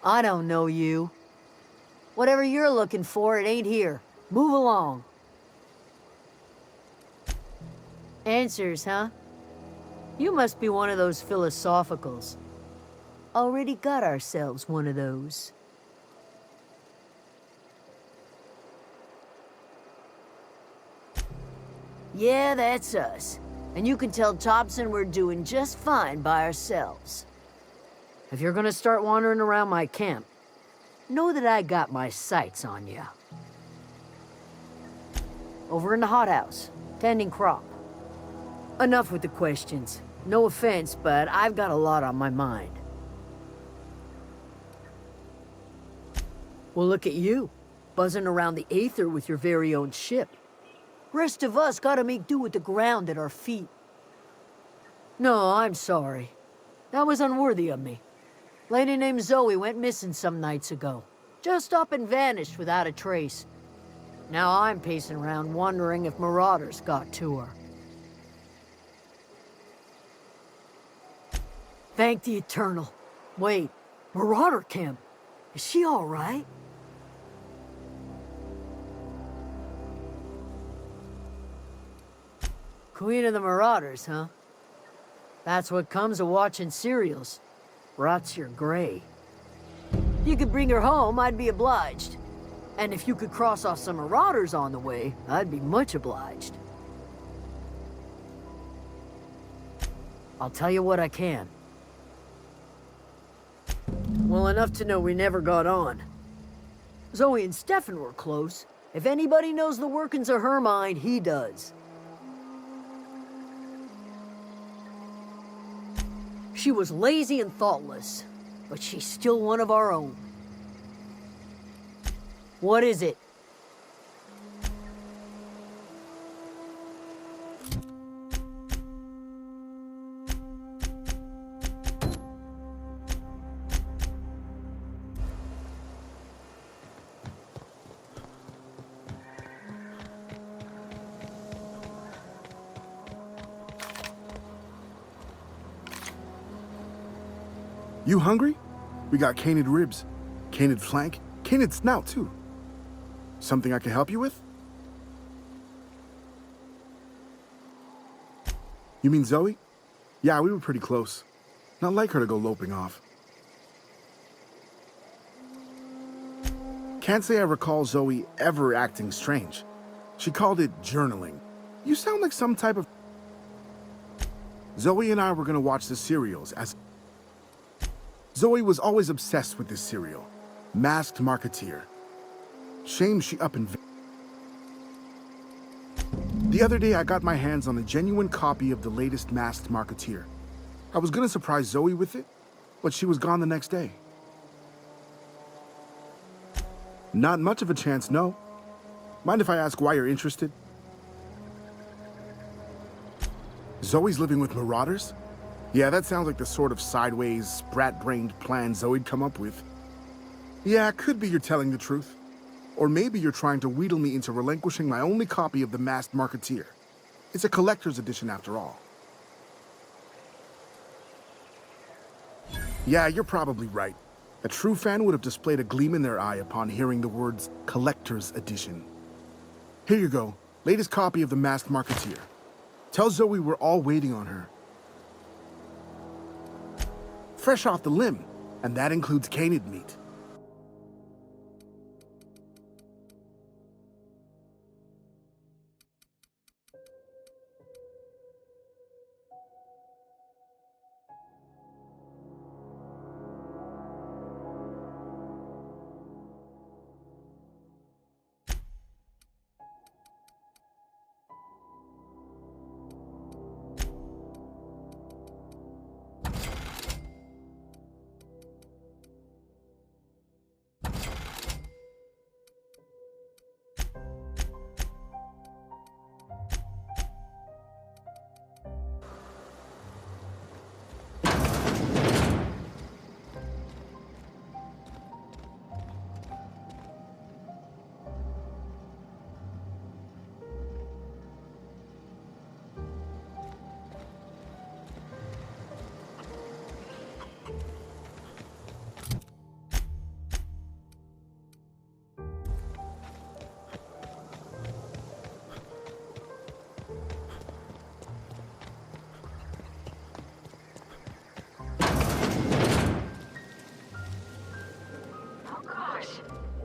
I don't know you. Whatever you're looking for, it ain't here. Move along. Answers, huh? You must be one of those philosophicals. Already got ourselves one of those. Yeah, that's us. And you can tell Thompson we're doing just fine by ourselves. If you're gonna start wandering around my camp, know that I got my sights on you. Over in the hothouse, tending crop. Enough with the questions. No offense, but I've got a lot on my mind. Well, look at you, buzzing around the Aether with your very own ship. Rest of us gotta make do with the ground at our feet. No, I'm sorry. That was unworthy of me. Lady named Zoe went missing some nights ago. Just up and vanished without a trace. Now I'm pacing around wondering if marauders got to her. Thank the Eternal. Wait, Marauder Camp? Is she all right? Queen of the Marauders, huh? That's what comes of watching serials. Rots your gray. If you could bring her home, I'd be obliged. And if you could cross off some marauders on the way, I'd be much obliged. I'll tell you what I can. Well, enough to know we never got on. Zoe and Stefan were close. If anybody knows the workings of her mind, he does. She was lazy and thoughtless, but she's still one of our own. What is it? You hungry? We got canid ribs, canid flank, canid snout too. Something I can help you with? You mean Zoe? Yeah, we were pretty close. Not like her to go loping off. Can't say I recall Zoe ever acting strange. She called it journaling. You sound like some type of... Zoe and I were gonna watch the serials as... Zoe was always obsessed with this serial, Masked Marketeer. Shame she up and... The other day I got my hands on a genuine copy of the latest Masked Marketeer. I was gonna surprise Zoe with it, but she was gone the next day. Not much of a chance, no. Mind if I ask why you're interested? Zoe's living with marauders? Yeah, that sounds like the sort of sideways, sprat-brained plan Zoe'd come up with. Yeah, it could be you're telling the truth. Or maybe you're trying to wheedle me into relinquishing my only copy of the Masked Marketeer. It's a collector's edition after all. Yeah, you're probably right. A true fan would have displayed a gleam in their eye upon hearing the words collector's edition. Here you go, latest copy of the Masked Marketeer. Tell Zoe we're all waiting on her. Fresh off the limb, and that includes canid meat.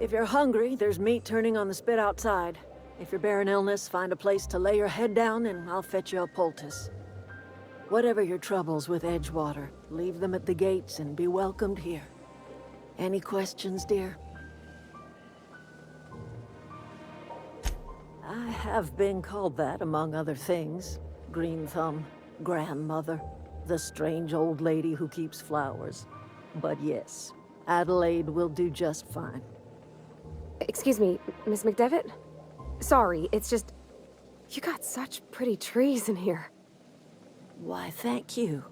If you're hungry, there's meat turning on the spit outside. If you're bearing illness, find a place to lay your head down and I'll fetch you a poultice. Whatever your troubles with Edgewater, leave them at the gates and be welcomed here. Any questions, dear? I have been called that, among other things. Green Thumb, grandmother, the strange old lady who keeps flowers. But yes, Adelaide will do just fine. Excuse me, Miss McDevitt? Sorry, it's just... You got such pretty trees in here. Why, thank you.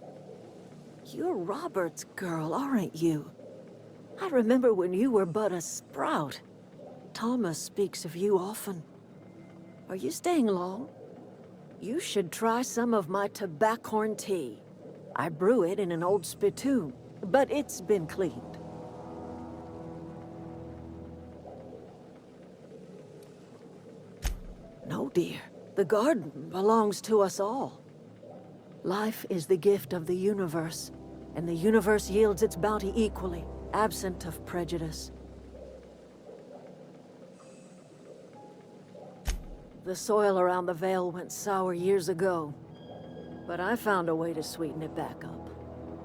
You're Robert's girl, aren't you? I remember when you were but a sprout. Thomas speaks of you often. Are you staying long? You should try some of my tobaccorn tea. I brew it in an old spittoon, but it's been cleaned. No, dear. The garden belongs to us all. Life is the gift of the universe, and the universe yields its bounty equally, absent of prejudice. The soil around the Vale went sour years ago, but I found a way to sweeten it back up.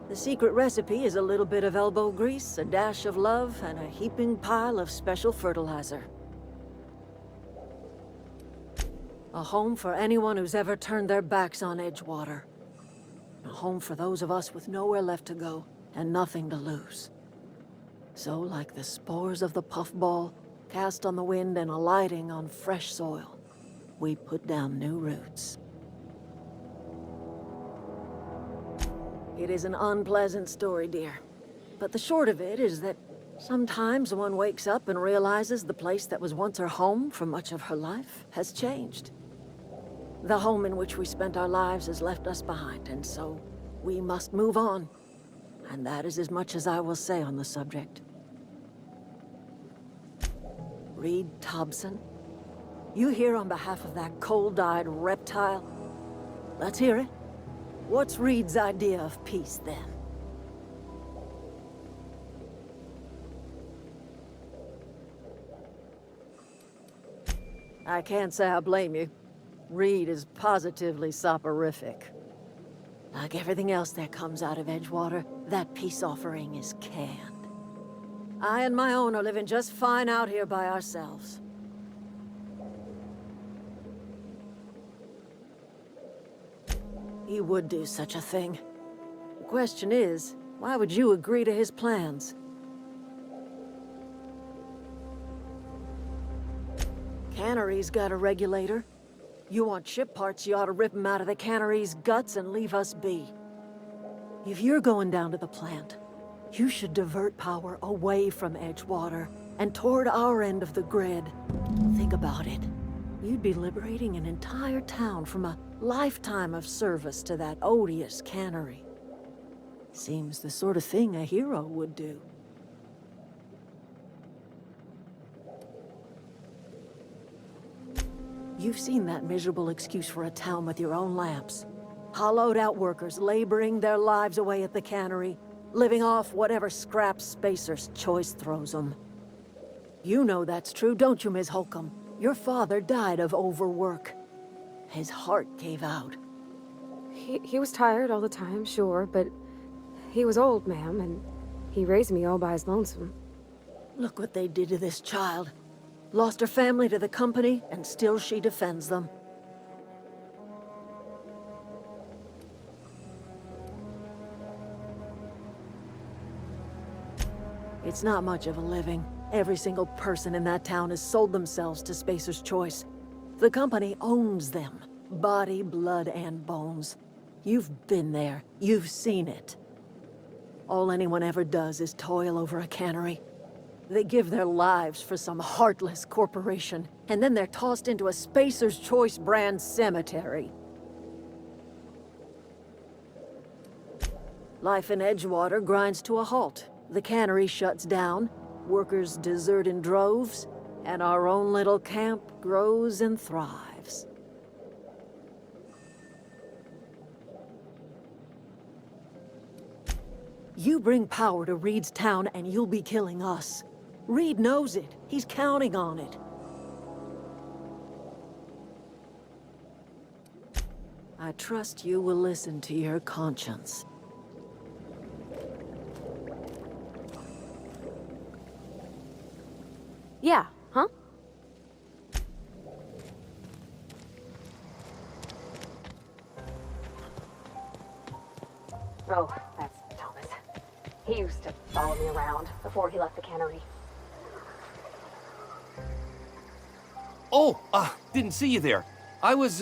The secret recipe is a little bit of elbow grease, a dash of love, and a heaping pile of special fertilizer. A home for anyone who's ever turned their backs on Edgewater. A home for those of us with nowhere left to go and nothing to lose. So, like the spores of the puffball, cast on the wind and alighting on fresh soil, we put down new roots. It is an unpleasant story, dear. But the short of it is that sometimes one wakes up and realizes the place that was once her home for much of her life has changed. The home in which we spent our lives has left us behind, and so we must move on. And that is as much as I will say on the subject. Reed Thompson, you here on behalf of that cold-eyed reptile? Let's hear it. What's Reed's idea of peace, then? I can't say I blame you. Reed is positively soporific. Like everything else that comes out of Edgewater, that peace offering is canned. I and my own are living just fine out here by ourselves. He would do such a thing. The question is, why would you agree to his plans? Cannery's got a regulator. You want ship parts, you ought to rip them out of the cannery's guts and leave us be. If you're going down to the plant, you should divert power away from Edgewater and toward our end of the grid. Think about it. You'd be liberating an entire town from a lifetime of service to that odious cannery. Seems the sort of thing a hero would do. You've seen that miserable excuse for a town with your own lamps. Hollowed-out workers laboring their lives away at the cannery, living off whatever scraps Spacer's choice throws them. You know that's true, don't you, Ms. Holcomb? Your father died of overwork. His heart gave out. He was tired all the time, sure, but he was old, ma'am, and he raised me all by his lonesome. Look what they did to this child. Lost her family to the company, and still she defends them. It's not much of a living. Every single person in that town has sold themselves to Spacer's Choice. The company owns them. Body, blood, and bones. You've been there. You've seen it. All anyone ever does is toil over a cannery. They give their lives for some heartless corporation, and then they're tossed into a Spacer's Choice brand cemetery. Life in Edgewater grinds to a halt. The cannery shuts down, workers desert in droves, and our own little camp grows and thrives. You bring power to Reed's town and you'll be killing us. Reed knows it. He's counting on it. I trust you will listen to your conscience. Yeah, huh? Oh, that's Thomas. He used to follow me around before he left the cannery. Oh, didn't see you there. I was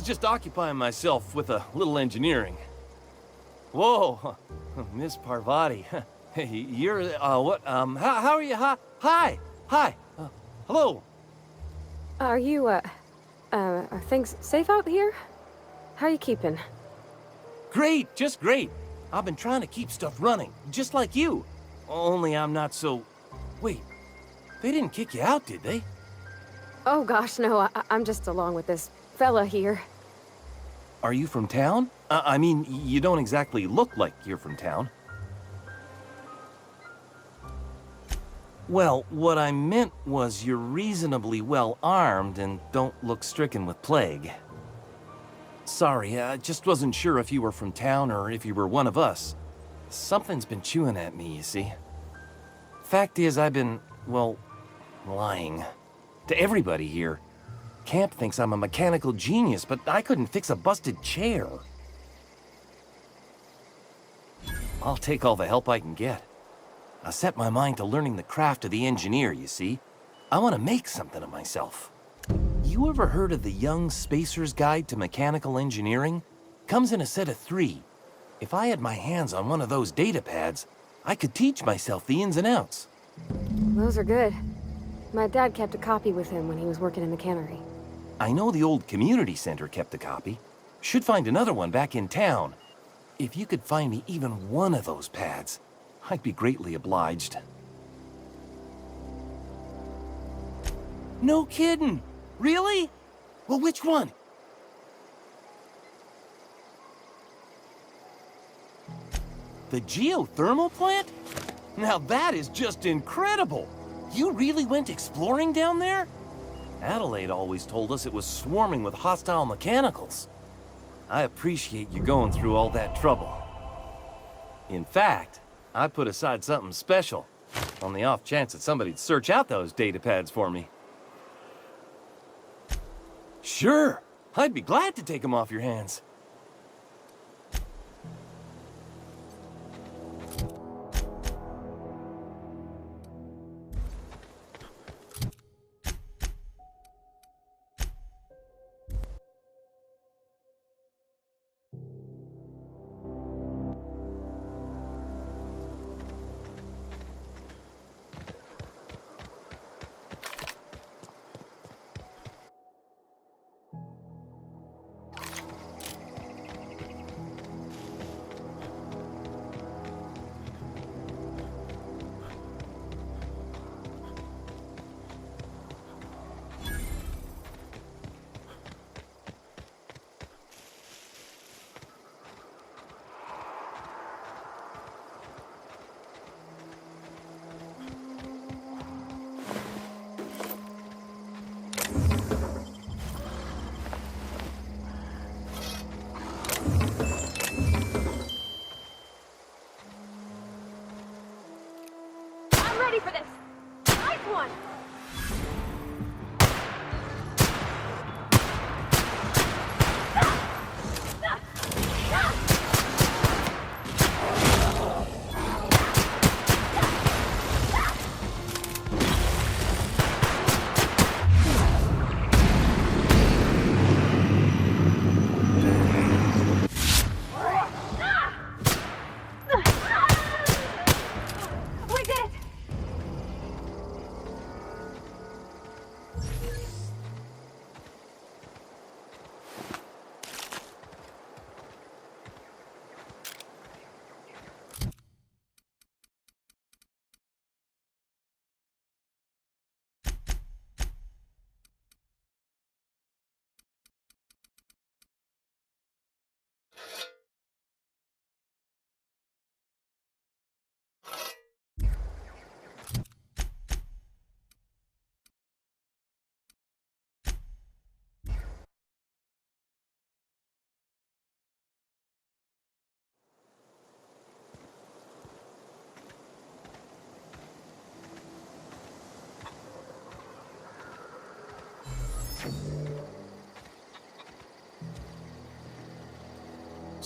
just occupying myself with a little engineering. Whoa, Miss Parvati. Hey, you're, how are you? Hi, hello. Are you, are things safe out here? How are you keeping? Great, just great. I've been trying to keep stuff running, just like you. Only I'm not so... Wait, they didn't kick you out, did they? Oh gosh, no, I'm just along with this fella here. Are you from town? I mean, you don't exactly look like you're from town. Well, what I meant was you're reasonably well armed and don't look stricken with plague. Sorry, I just wasn't sure if you were from town or if you were one of us. Something's been chewing at me, you see. Fact is, I've been, well, lying. To everybody here. Camp thinks I'm a mechanical genius, but I couldn't fix a busted chair. I'll take all the help I can get. I set my mind to learning the craft of the engineer, you see. I want to make something of myself. You ever heard of the Young Spacer's Guide to Mechanical Engineering? Comes in a set of 3. If I had my hands on one of those data pads, I could teach myself the ins and outs. Those are good. My dad kept a copy with him when he was working in the cannery. I know the old community center kept a copy. Should find another one back in town. If you could find me even one of those pads, I'd be greatly obliged. No kidding! Really? Well, which one? The geothermal plant? Now that is just incredible! You really went exploring down there? Adelaide always told us it was swarming with hostile mechanicals. I appreciate you going through all that trouble. In fact, I put aside something special, on the off chance that somebody'd search out those data pads for me. Sure, I'd be glad to take them off your hands. Ready for this! Nice one!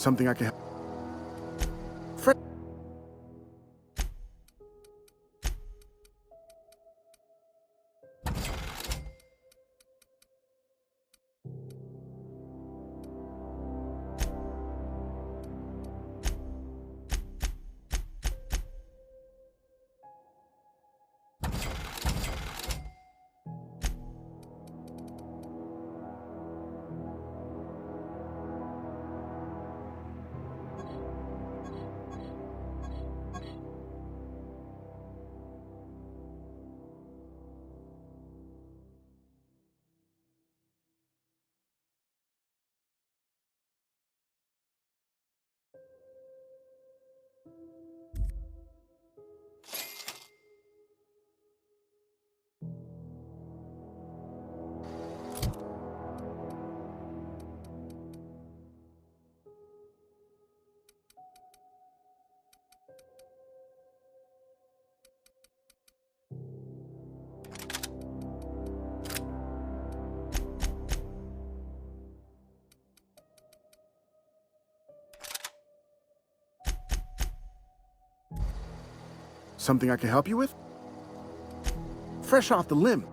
Something I can... Fre- Something I can help you with? Fresh off the limb.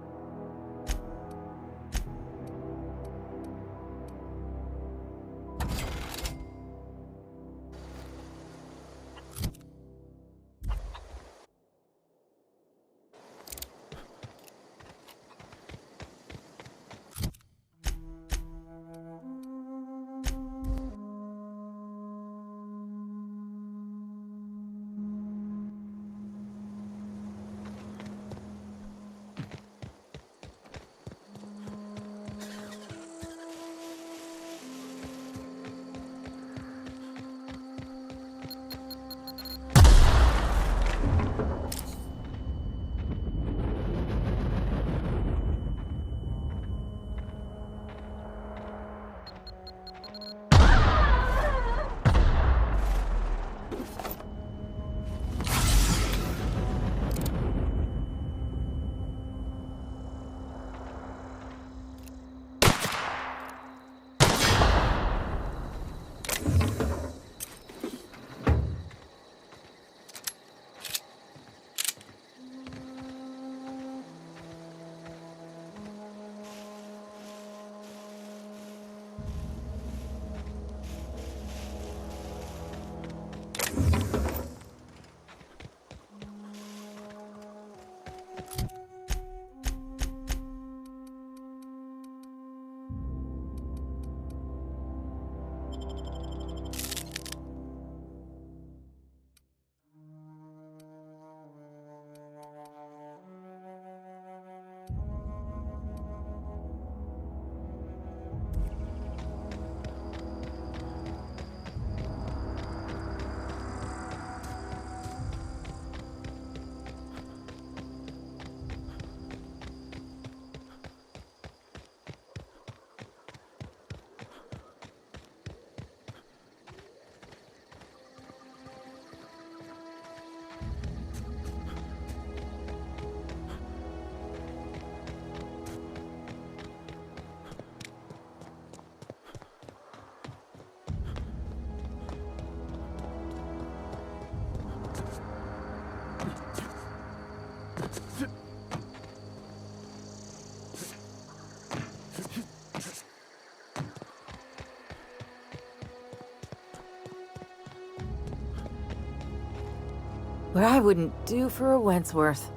What I wouldn't do for a Wentworth.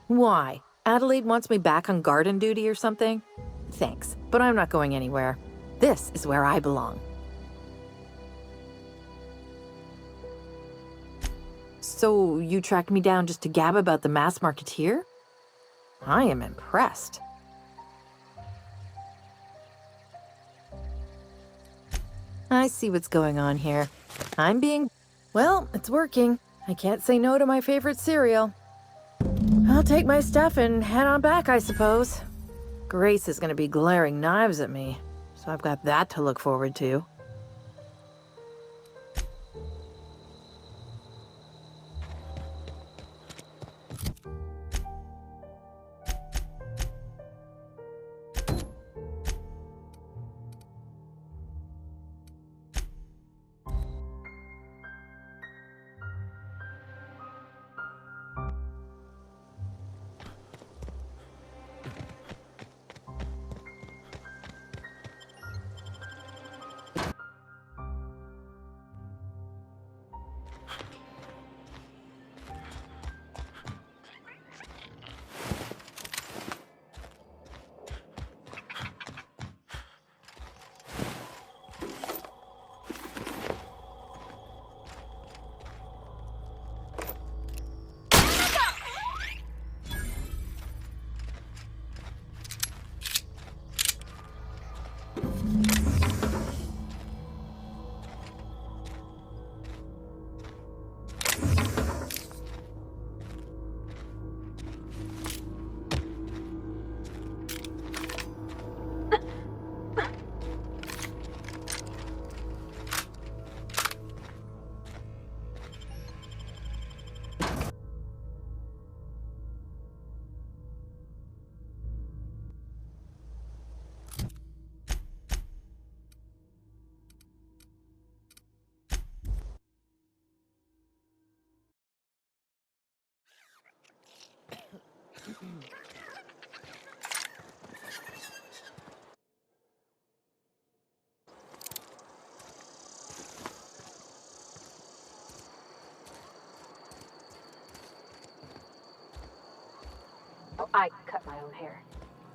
Why? Adelaide wants me back on garden duty or something? Thanks, but I'm not going anywhere. This is where I belong. So you tracked me down just to gab about the mass marketeer? I am impressed. I see what's going on here. Well, it's working. I can't say no to my favorite cereal. I'll take my stuff and head on back, I suppose. Grace is gonna be glaring knives at me, so I've got that to look forward to. cut my own hair.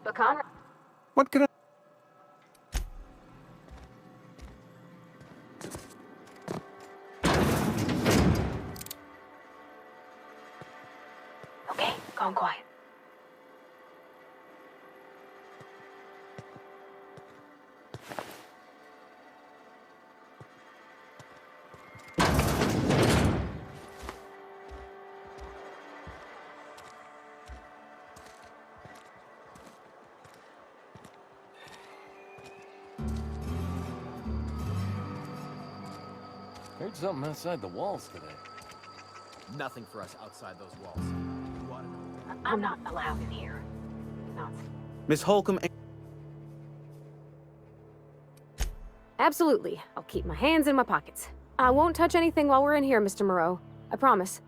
But Conrad... What can I... Okay, calm quiet. Heard something outside the walls today. Nothing for us outside those walls. You ought to know. I'm not allowed in here. No. Miss Holcomb... Absolutely. I'll keep my hands in my pockets. I won't touch anything while we're in here, Mr. Moreau. I promise.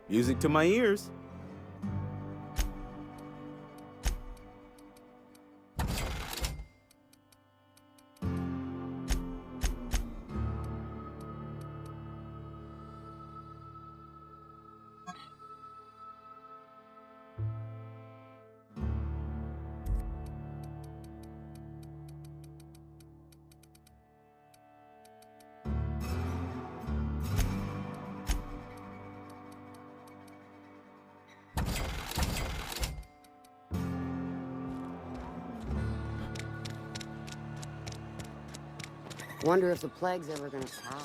Music to my ears. Wonder if the plague's ever gonna power.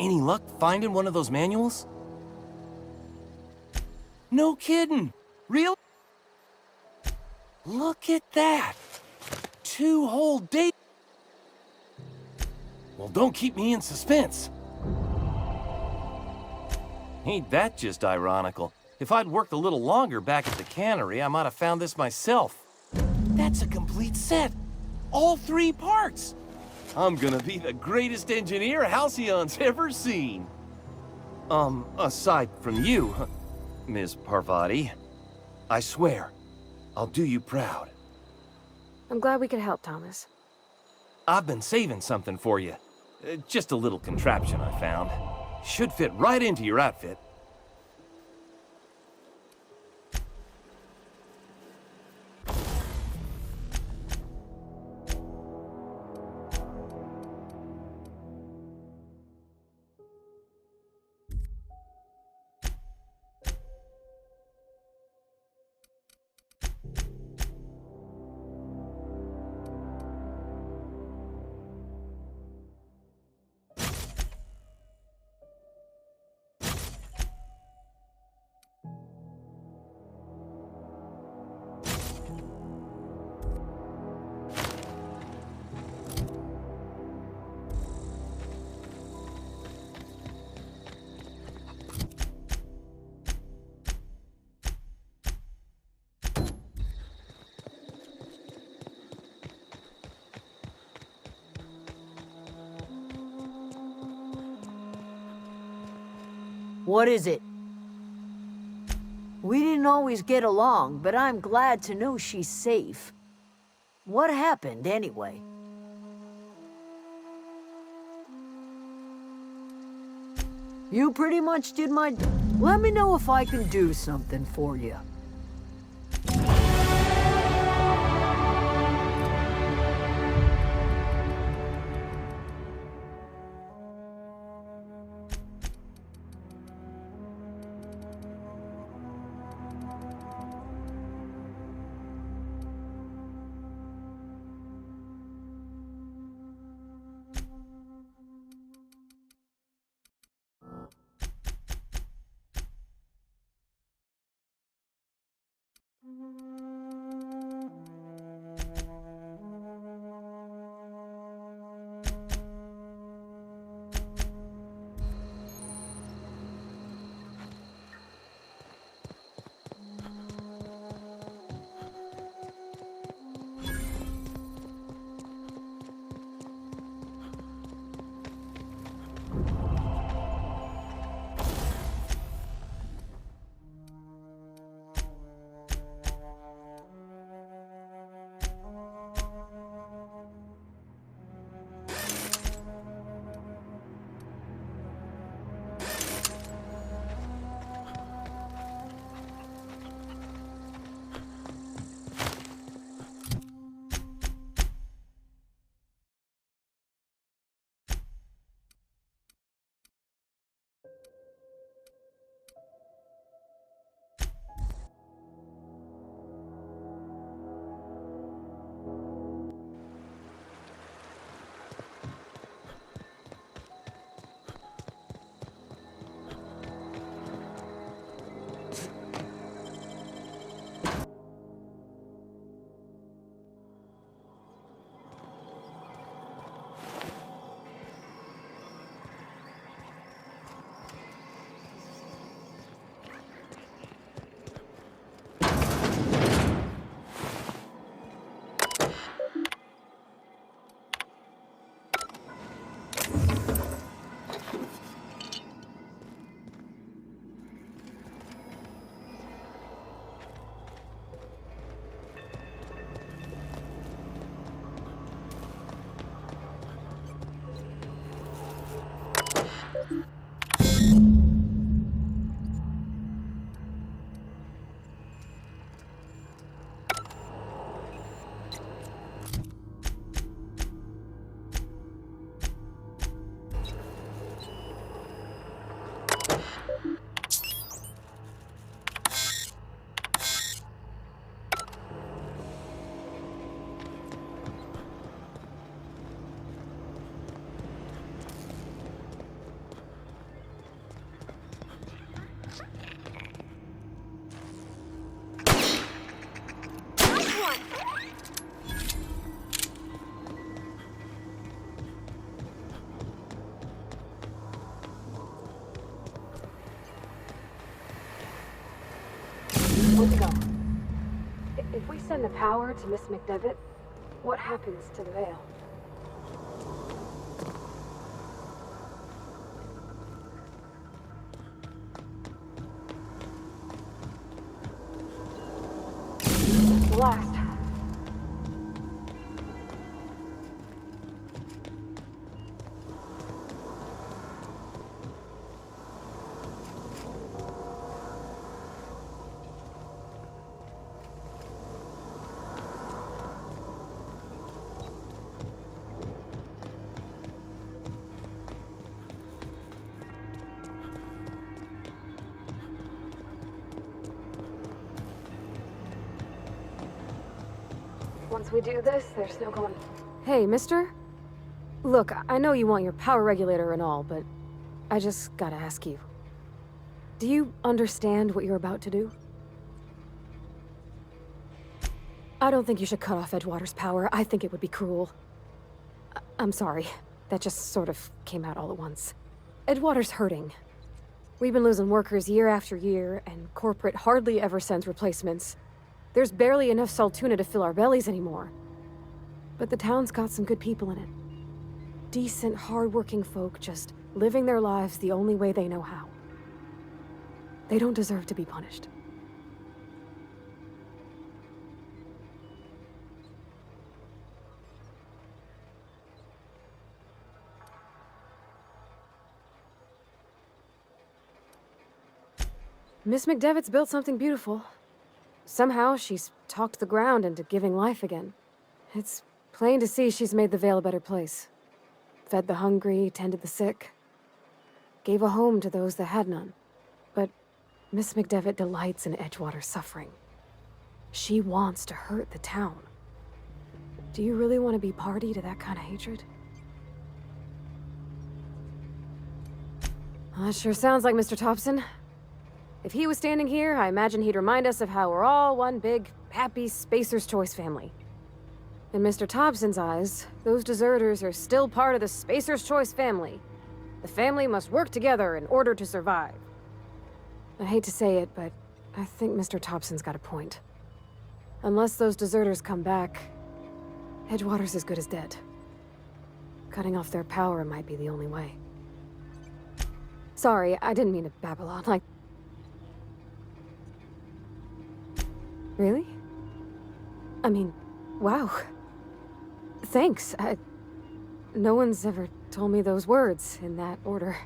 Any luck finding one of those manuals? No kidding! Real? Look at that! 2 whole days! Well, don't keep me in suspense. Ain't that just ironical? If I'd worked a little longer back at the cannery, I might have found this myself. That's a complete set! All 3 parts! I'm gonna be the greatest engineer Halcyon's ever seen. Aside from you, Ms. Parvati, I swear, I'll do you proud. I'm glad we could help, Thomas. I've been saving something for you. Just a little contraption I found. Should fit right into your outfit. What is it? We didn't always get along, but I'm glad to know she's safe. What happened, anyway? You pretty much did my... Let me know if I can do something for you. Let's go. If we send the power to Miss McDevitt, what happens to the veil? Blast. Once we do this, there's no going... Hey, mister? Look, I know you want your power regulator and all, but I just gotta ask you. Do you understand what you're about to do? I don't think you should cut off Edgewater's power. I think it would be cruel. I'm sorry. That just sort of came out all at once. Edgewater's hurting. We've been losing workers year after year, and corporate hardly ever sends replacements. There's barely enough Saltuna to fill our bellies anymore. But the town's got some good people in it. Decent, hard-working folk just living their lives the only way they know how. They don't deserve to be punished. Miss McDevitt's built something beautiful. Somehow, she's talked the ground into giving life again. It's plain to see she's made the Vale a better place. Fed the hungry, tended the sick. Gave a home to those that had none. But Miss McDevitt delights in Edgewater's suffering. She wants to hurt the town. Do you really want to be party to that kind of hatred? Well, that sure sounds like Mr. Thompson. If he was standing here, I imagine he'd remind us of how we're all one big, happy Spacer's Choice family. In Mr. Thompson's eyes, those deserters are still part of the Spacer's Choice family. The family must work together in order to survive. I hate to say it, but I think Mr. Thompson's got a point. Unless those deserters come back, Edgewater's as good as dead. Cutting off their power might be the only way. Sorry, I didn't mean to babble on like... Really? I mean, wow. Thanks. No one's ever told me those words in that order.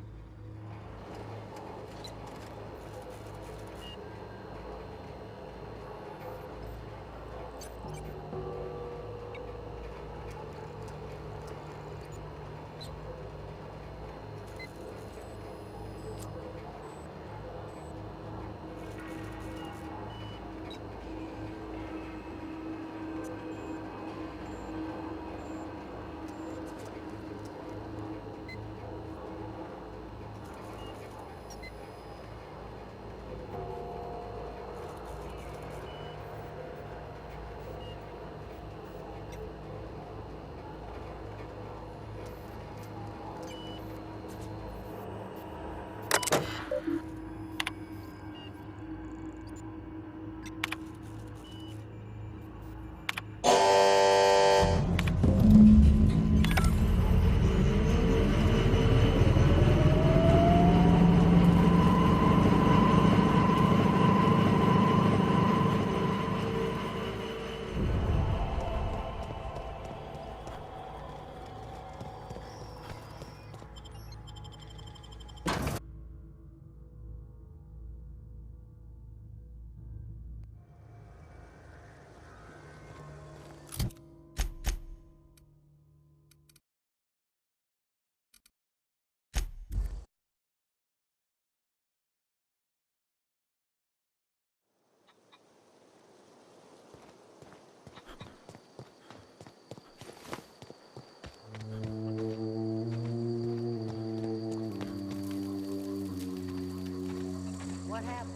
What happened?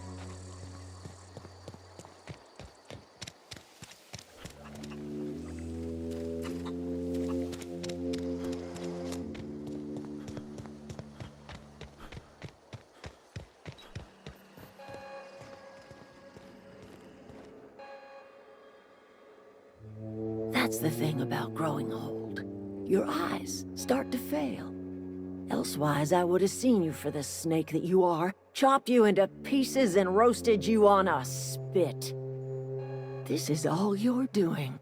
That's the thing about growing old. Your eyes start to fail. Elsewise, I would have seen you for the snake that you are, chopped you into pieces and roasted you on a spit. This is all you're doing.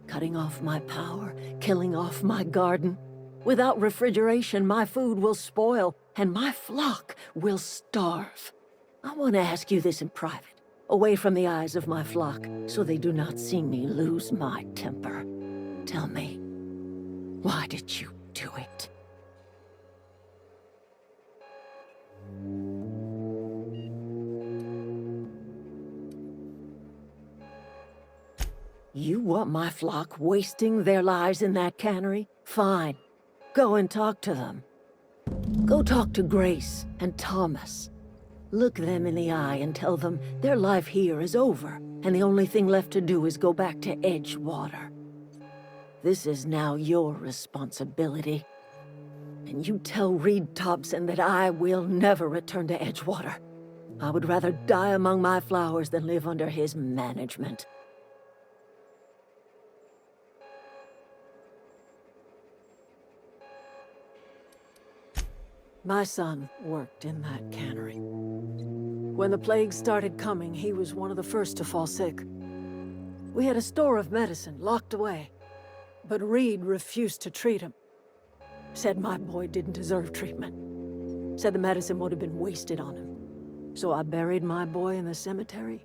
Cutting off my power, killing off my garden. Without refrigeration, my food will spoil, and my flock will starve. I want to ask you this in private, away from the eyes of my flock, so they do not see me lose my temper. Tell me, why did you do it? You want my flock wasting their lives in that cannery? Fine. Go and talk to them. Go talk to Grace and Thomas. Look them in the eye and tell them their life here is over, and the only thing left to do is go back to Edgewater. This is now your responsibility. And you tell Reed Thompson that I will never return to Edgewater. I would rather die among my flowers than live under his management. My son worked in that cannery. When the plague started coming, he was one of the first to fall sick. We had a store of medicine locked away, but Reed refused to treat him. Said my boy didn't deserve treatment. Said the medicine would have been wasted on him. So I buried my boy in the cemetery,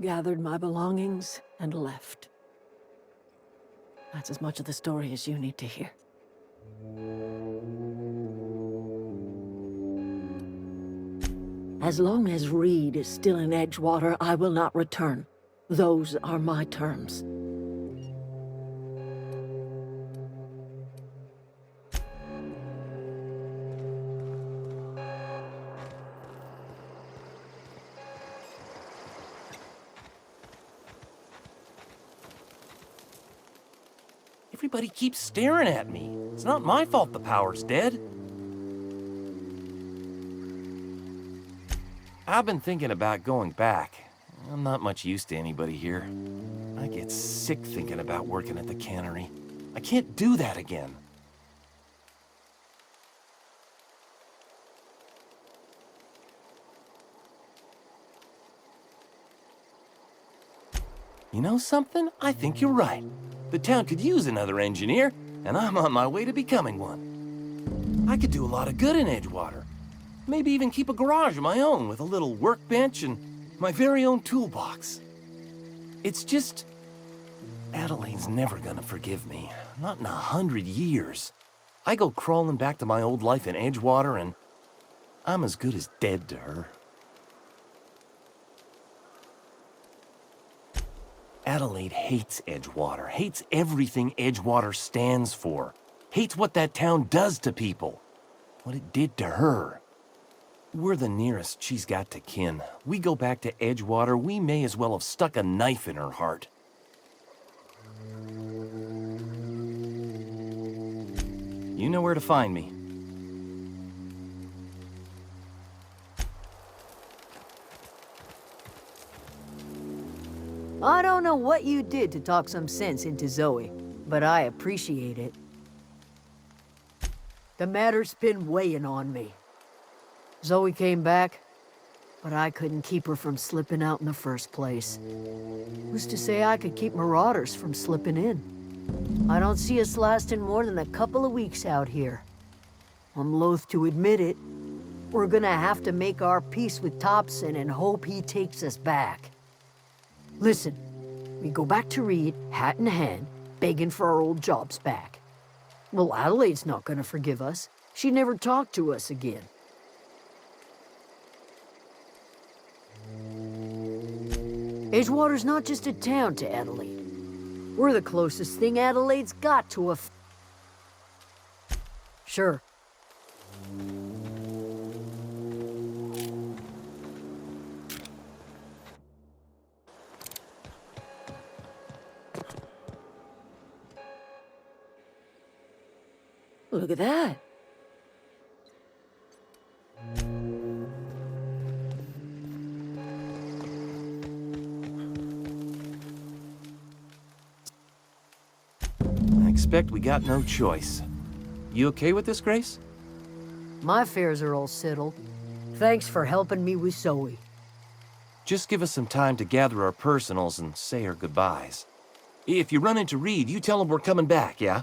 gathered my belongings, and left. That's as much of the story as you need to hear. As long as Reed is still in Edgewater, I will not return. Those are my terms. Everybody keeps staring at me. It's not my fault the power's dead. I've been thinking about going back. I'm not much use to anybody here. I get sick thinking about working at the cannery. I can't do that again. You know something? I think you're right. The town could use another engineer, and I'm on my way to becoming one. I could do a lot of good in Edgewater. Maybe even keep a garage of my own with a little workbench and my very own toolbox. It's just... Adelaide's never gonna forgive me. Not in 100 years. I go crawling back to my old life in Edgewater and I'm as good as dead to her. Adelaide hates Edgewater, hates everything Edgewater stands for, hates what that town does to people, what it did to her. We're the nearest she's got to kin. We go back to Edgewater, we may as well have stuck a knife in her heart. You know where to find me. I don't know what you did to talk some sense into Zoe, but I appreciate it. The matter's been weighing on me. Zoe came back, but I couldn't keep her from slipping out in the first place. Who's to say I could keep marauders from slipping in? I don't see us lasting more than a couple of weeks out here. I'm loath to admit it. We're gonna have to make our peace with Thompson and hope he takes us back. Listen, we go back to Reed, hat in hand, begging for our old jobs back. Well, Adelaide's not gonna forgive us. She never talked to us again. Edgewater's not just a town to Adelaide. We're the closest thing Adelaide's got to a Sure. Look at that. expect we got no choice. You okay with this, Grace? My affairs are all settled. Thanks for helping me with Zoe. Just give us some time to gather our personals and say our goodbyes. If you run into Reed, you tell him we're coming back, yeah?